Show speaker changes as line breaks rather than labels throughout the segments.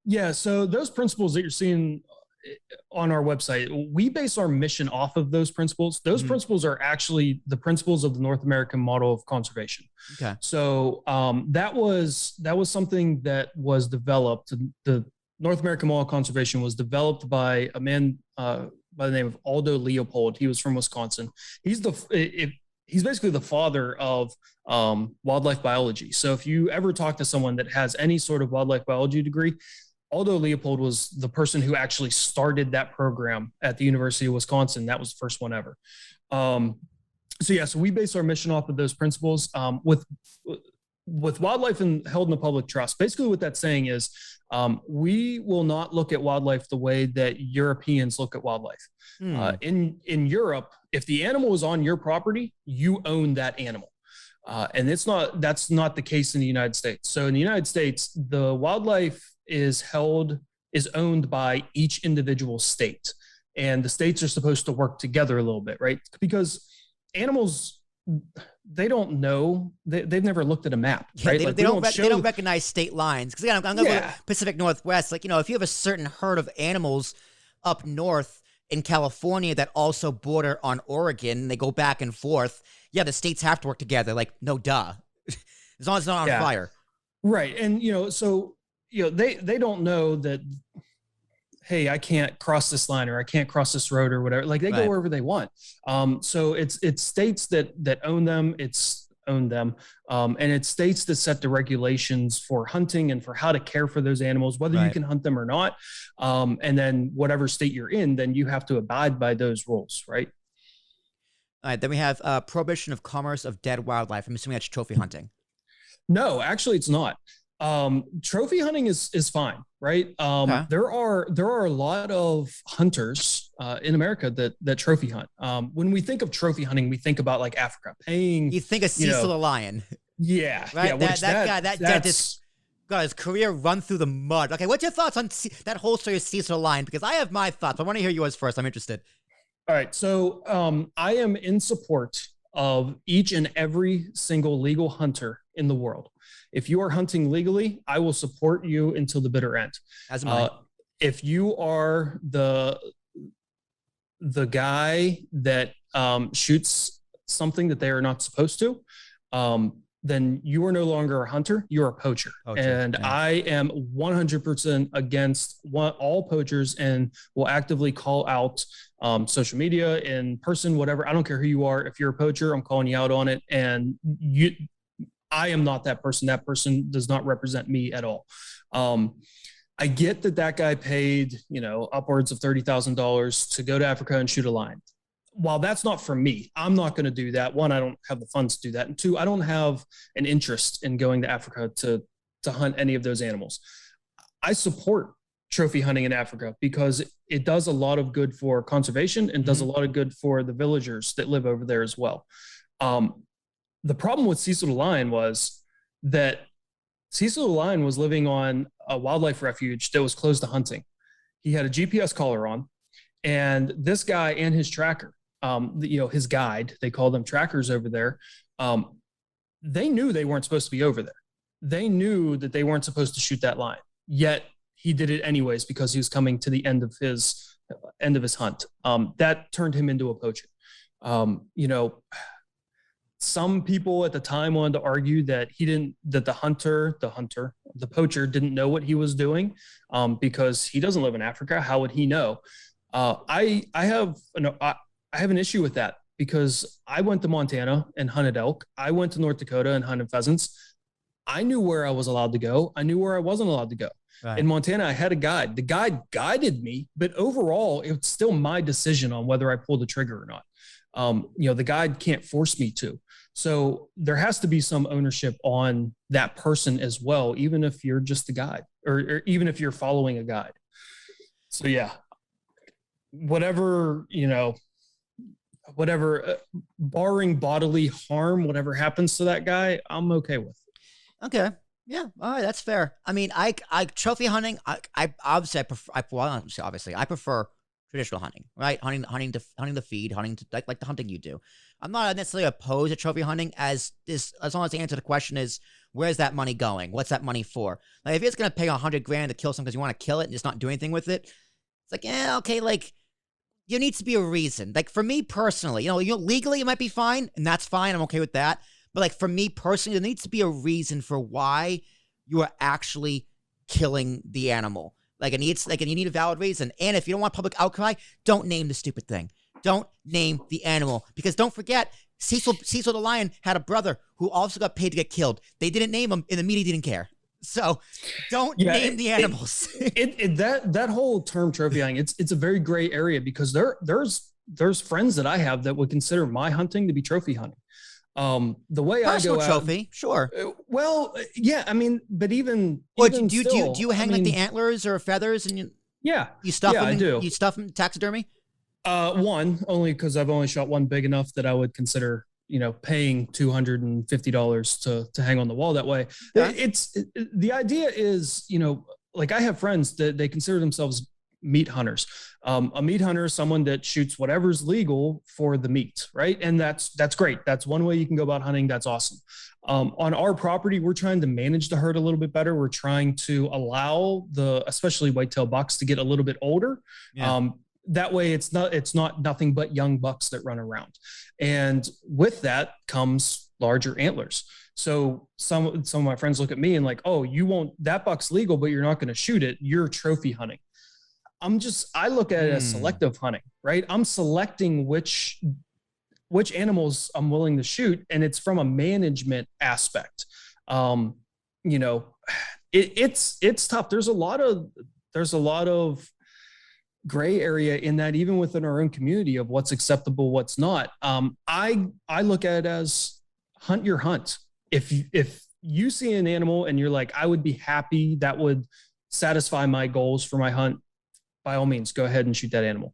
Yeah, so those principles that you're seeing on our website, we base our mission off of those principles. Those
Mhm.
principles are actually the principles of the North American model of conservation.
Okay.
So that was something that was developed. The North American model of conservation was developed by a man by the name of Aldo Leopold. He was from Wisconsin. He's the if, he's basically the father of wildlife biology. So if you ever talk to someone that has any sort of wildlife biology degree, Aldo Leopold was the person who actually started that program at the University of Wisconsin. That was the first one ever. So we base our mission off of those principles. With wildlife held in the public trust, basically what that's saying is we will not look at wildlife the way that Europeans look at wildlife.
Hmm.
In Europe, if the animal is on your property, you own that animal. And that's not the case in the United States. So in the United States, the wildlife is owned by each individual state. And the states are supposed to work together a little bit, right? Because animals, they don't know, they've never looked at a map,
Yeah,
right?
they don't recognize state lines. Because again, I'm going to go Pacific Northwest. Like, if you have a certain herd of animals up north in California that also border on Oregon, and they go back and forth, yeah, the states have to work together. Like, no duh. As long as it's not on fire.
Right. And, they don't know that, hey, I can't cross this line or I can't cross this road or whatever. Like they go wherever they want. So it's states that own them. And it's states that set the regulations for hunting and for how to care for those animals, whether you can hunt them or not. And then whatever state you're in, then you have to abide by those rules, right?
All right. Then we have prohibition of commerce of dead wildlife. I'm assuming that's trophy hunting.
No, actually, it's not. Trophy hunting is fine, right? There are a lot of hunters in America that trophy hunt. When we think of trophy hunting, we think about like Africa paying.
You think of Cecil the Lion.
Yeah,
right.
Yeah,
that dentist got his career run through the mud. Okay, what's your thoughts on that whole story of Cecil the Lion? Because I have my thoughts. I want to hear yours first. I'm interested.
All right, so I am in support of each and every single legal hunter in the world. If you are hunting legally, I will support you until the bitter end.
As mine.
If you are the guy that shoots something that they are not supposed to, then you are no longer a hunter, you're a poacher. And I am 100% against all poachers and will actively call out social media, in person, whatever. I don't care who you are. If you're a poacher, I'm calling you out on it. And I am not that person. That person does not represent me at all. I get that guy paid, upwards of $30,000 to go to Africa and shoot a lion. While that's not for me, I'm not going to do that. One, I don't have the funds to do that. And two, I don't have an interest in going to Africa to hunt any of those animals. I support trophy hunting in Africa because it does a lot of good for conservation and does a lot of good for the villagers that live over there as well. The problem with Cecil the Lion was that Cecil the Lion was living on a wildlife refuge that was closed to hunting. He had a GPS collar on, and this guy and his tracker, his guide, they call them trackers over there, they knew they weren't supposed to be over there. They knew that they weren't supposed to shoot that lion, yet he did it anyways because he was coming to the end of his hunt. That turned him into a poacher. Some people at the time wanted to argue that the poacher didn't know what he was doing because he doesn't live in Africa. How would he know? I have an issue with that because I went to Montana and hunted elk. I went to North Dakota and hunted pheasants. I knew where I was allowed to go. I knew where I wasn't allowed to go. Right. In Montana, I had a guide. The guide guided me, but overall, it's still my decision on whether I pull the trigger or not. The guide can't force me to. So there has to be some ownership on that person as well, even if you're just a guide or even if you're following a guide. So yeah, whatever, barring bodily harm, whatever happens to that guy, I'm okay with.
Okay. Yeah. All right. That's fair. I mean, I trophy hunting, I prefer traditional hunting, right? Hunting the feed, like the hunting you do. I'm not necessarily opposed to trophy hunting as long as the answer to the question is, where's that money going? What's that money for? Like, if it's going to pay $100,000 to kill something because you want to kill it and just not do anything with it, it's like, okay, like, there needs to be a reason. Like, for me personally, legally it might be fine, and that's fine. I'm okay with that. But, like, for me personally, there needs to be a reason for why you are actually killing the animal. Like, and you need a valid reason. And if you don't want public outcry, don't name the stupid thing. Don't name the animal. Because don't forget, Cecil the Lion had a brother who also got paid to get killed. They didn't name him, and the media didn't care. So don't name the animals.
That whole term trophy hunting, it's a very gray area, because there's friends that I have that would consider my hunting to be trophy hunting. The way
Personal
I go
trophy,
out,
sure.
Well, yeah, I mean, but even
do you hang like the antlers or feathers and you stuff them?
I do.
You stuff them taxidermy?
One, only because I've only shot one big enough that I would consider, paying $250 to hang on the wall that way. Yeah. The idea is, like, I have friends that they consider themselves meat hunters. A meat hunter is someone that shoots whatever's legal for the meat, right? And that's great. That's one way you can go about hunting. That's awesome. On our property, we're trying to manage the herd a little bit better. We're trying to allow especially whitetail bucks to get a little bit older. Yeah. That way it's not nothing but young bucks that run around. And with that comes larger antlers. So some of my friends look at me and like, oh, that buck's legal, but you're not going to shoot it. You're trophy hunting. I look at it as selective hunting, right? I'm selecting which animals I'm willing to shoot. And it's from a management aspect. It's tough. There's a lot of gray area in that, even within our own community, of what's acceptable, what's not. I look at it as hunt your hunt. If you see an animal and you're like, I would be happy, that would satisfy my goals for my hunt, by all means, go ahead and shoot that animal.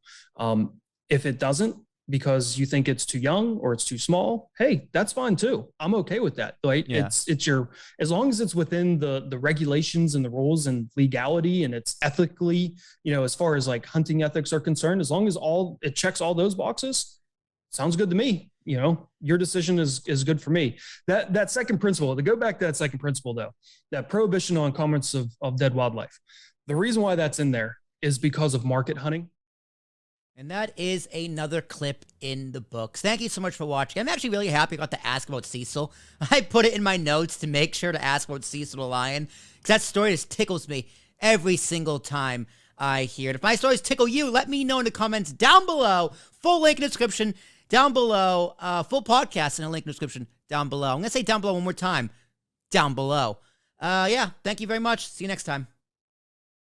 If it doesn't, because you think it's too young or it's too small, hey, that's fine too. I'm okay with that, right? Yeah. As long as it's within the regulations and the rules and legality, and it's ethically, as far as like hunting ethics are concerned, as long as it checks all those boxes, sounds good to me. Your decision is good for me. That second principle, to go back to that second principle though, that prohibition on comments of dead wildlife, the reason why that's in there is because of market hunting.
And that is another clip in the books. Thank you so much for watching. I'm actually really happy I got to ask about Cecil. I put it in my notes to make sure to ask about Cecil the Lion, because that story just tickles me every single time I hear it. If my stories tickle you, let me know in the comments down below. Full link in the description down below. Full podcast in a link in the description down below. I'm going to say down below one more time. Down below. Yeah, thank you very much. See you next time.